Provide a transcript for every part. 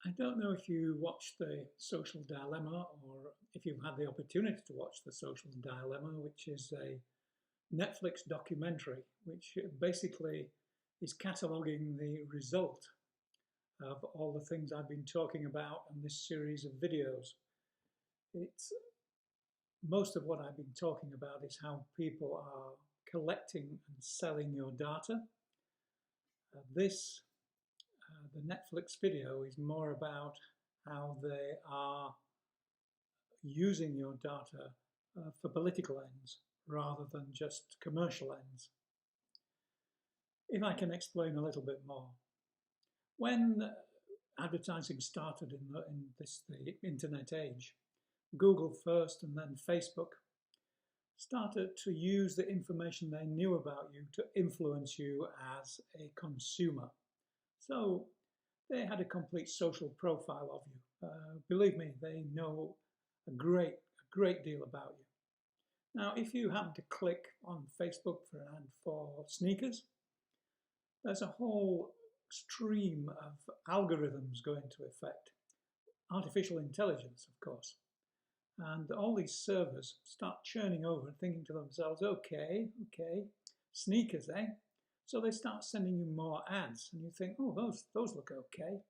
I don't know if you watched The Social Dilemma or if you've had the opportunity to watch The Social Dilemma, which is a Netflix documentary which basically is cataloguing the result of all the things I've been talking about in this series of videos. It's most of what I've been talking about is how people are collecting and selling your data. The Netflix video is more about how they are using your data for political ends rather than just commercial ends. If I can explain a little bit more. When advertising started in the internet age, Google first and then Facebook started to use the information they knew about you to influence you as a consumer. So they had a complete social profile of you. Believe me, they know a great deal about you. Now, if you happen to click on Facebook for an ad for sneakers, there's a whole stream of algorithms go into effect. Artificial intelligence, of course. And all these servers start churning over and thinking to themselves, okay, sneakers, eh? So they start sending you more ads and you think, oh, those look okay.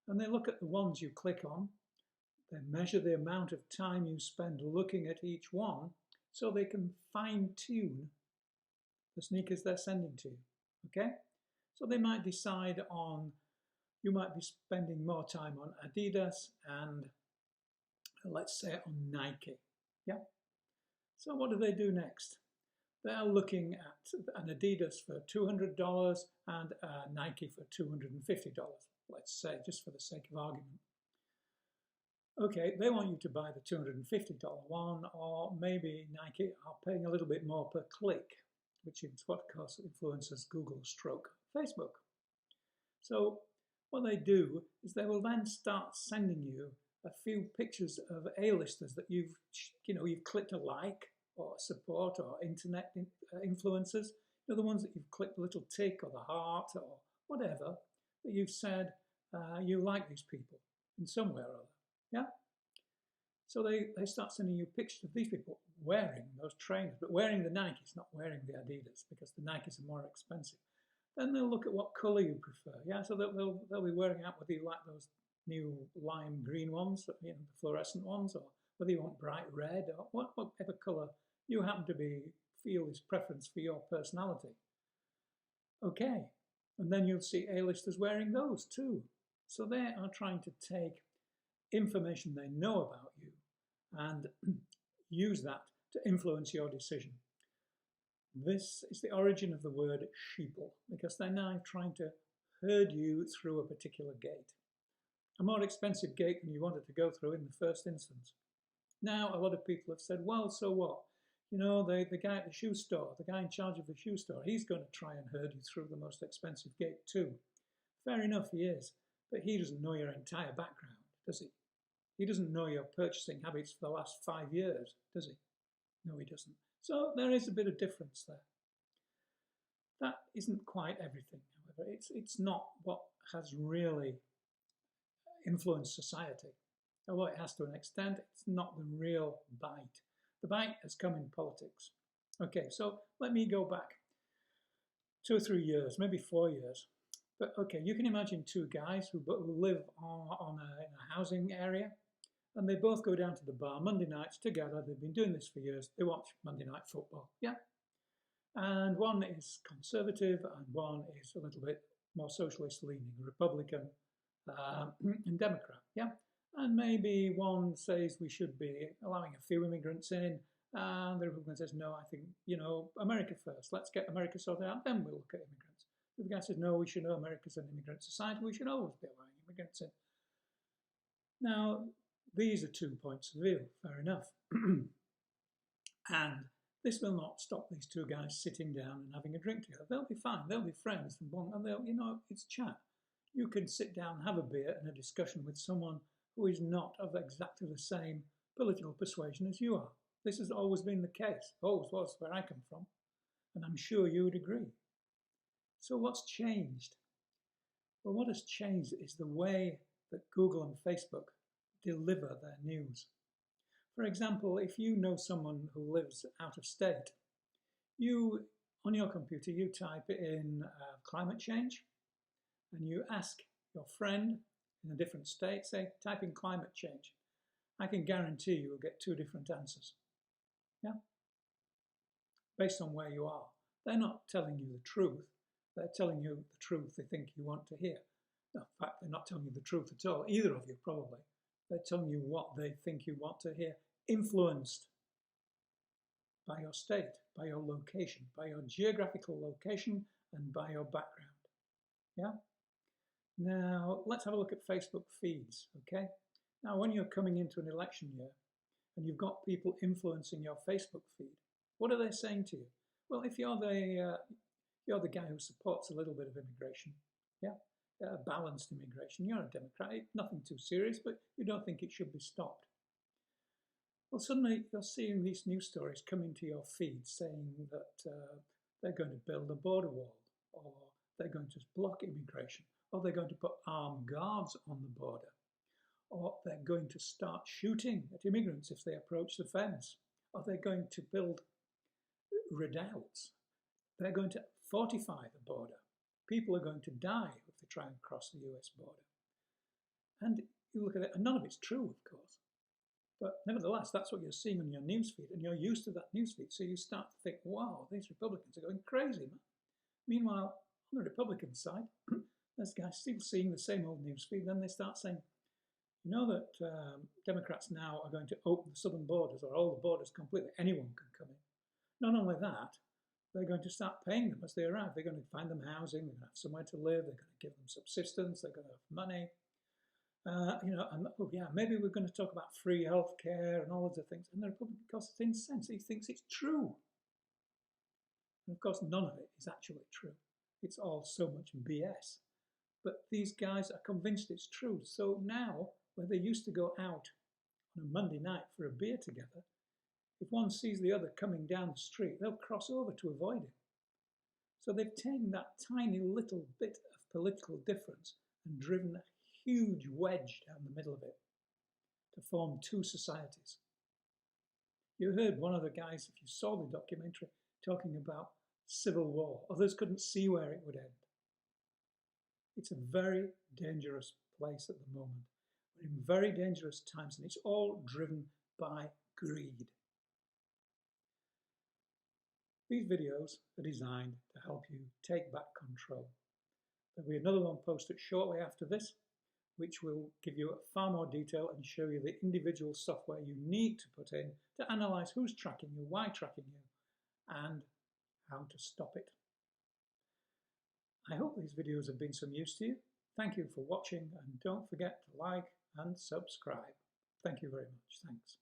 And they look at the ones you click on, they measure the amount of time you spend looking at each one so they can fine-tune the sneakers they're sending to you, okay? So they might decide on, you might be spending more time on Adidas and let's say on Nike, yeah? So what do they do next? They're looking at an Adidas for $200 and a Nike for $250, let's say, just for the sake of argument. Okay, they want you to buy the $250 one, or maybe Nike are paying a little bit more per click, which is what of course influences Google stroke Facebook. So what they do is they will then start sending you a few pictures of A-listers that you've clicked a like or support or internet influencers, the ones that you've clicked the little tick or the heart or whatever, that you've said you like these people in some way or other, yeah? So they start sending you pictures of these people wearing those trainers, but wearing the Nikes, not wearing the Adidas, because the Nikes are more expensive. Then they'll look at what color you prefer, yeah? So they'll be wearing out whether you like those new lime green ones, the fluorescent ones, or whether you want bright red or whatever color you happen to feel is preference for your personality. Okay, and then you'll see A-listers wearing those too. So they are trying to take information they know about you and use that to influence your decision. This is the origin of the word sheeple, because they're now trying to herd you through a particular gate. A more expensive gate than you wanted to go through in the first instance. Now, a lot of people have said, well, so what? The guy at the shoe store, the guy in charge of the shoe store, he's going to try and herd you through the most expensive gate too. Fair enough, he is. But he doesn't know your entire background, does he? He doesn't know your purchasing habits for the last 5 years, does he? No, he doesn't. So there is a bit of difference there. That isn't quite everything, however. It's not what has really influenced society. Although it has to an extent, it's not the real bite. The bite has come in politics. Okay, so let me go back 2 or 3 years, maybe 4 years. But okay, you can imagine two guys who live in a housing area, and they both go down to the bar Monday nights together. They've been doing this for years. They watch Monday Night Football, yeah? And one is conservative and one is a little bit more socialist leaning, Republican and Democrat, yeah? And maybe one says we should be allowing a few immigrants in, and the Republican says, no, I think, America first. Let's get America sorted out, then we'll look at immigrants. The guy says, no, we should know America's an immigrant society. We should always be allowing immigrants in. Now, these are 2 points of view, fair enough. And this will not stop these two guys sitting down and having a drink together. They'll be fine. They'll be friends. And they'll, it's chat. You can sit down, have a beer and a discussion with someone who is not of exactly the same political persuasion as you are. This has always been the case. Always was where I come from. And I'm sure you would agree. So what's changed? Well, what has changed is the way that Google and Facebook deliver their news. For example, if you know someone who lives out of state, on your computer, you type in climate change, and you ask your friend in a different state, say, type in climate change. I can guarantee you will get 2 different answers. Yeah? Based on where you are. They're not telling you the truth. They're telling you the truth they think you want to hear. No, in fact, they're not telling you the truth at all, either of you probably. They're telling you what they think you want to hear, influenced by your state, by your location, by your geographical location, and by your background. Yeah? Now, let's have a look at Facebook feeds, okay? Now, when you're coming into an election year and you've got people influencing your Facebook feed, what are they saying to you? Well, if you're the guy who supports a little bit of immigration, yeah, balanced immigration, you're a Democrat, nothing too serious, but you don't think it should be stopped. Well, suddenly you're seeing these news stories come into your feed saying that they're going to build a border wall, or they're going to block immigration, or they're going to put armed guards on the border, or they're going to start shooting at immigrants if they approach the fence, or they're going to build redoubts. They're going to fortify the border. People are going to die if they try and cross the US border. And you look at it, and none of it's true, of course. But nevertheless, that's what you're seeing on your newsfeed, and you're used to that newsfeed. So you start to think, wow, these Republicans are going crazy, man. Meanwhile, on the Republican side, there's guys still seeing the same old newsfeed. Then they start saying, you know that Democrats now are going to open the southern borders, or all the borders completely. Anyone can come in. Not only that, they're going to start paying them as they arrive. They're going to find them housing, they're going to have somewhere to live, they're going to give them subsistence, they're going to have money. And oh yeah, maybe we're going to talk about free healthcare and all of the things. And the Republican, because it's incensed, he thinks it's true. And of course, none of it is actually true. It's all so much BS. But these guys are convinced it's true. So now, where they used to go out on a Monday night for a beer together, if one sees the other coming down the street, they'll cross over to avoid him. So they've taken that tiny little bit of political difference and driven a huge wedge down the middle of it to form 2 societies. You heard one of the guys, if you saw the documentary, talking about civil war. Others couldn't see where it would end. It's a very dangerous place at the moment. We're in very dangerous times, and it's all driven by greed. These videos are designed to help you take back control. There'll be another one posted shortly after this, which will give you far more detail and show you the individual software you need to put in to analyze who's tracking you, why tracking you, and how to stop it. I hope these videos have been some use to you. Thank you for watching, and don't forget to like and subscribe. Thank you very much. Thanks.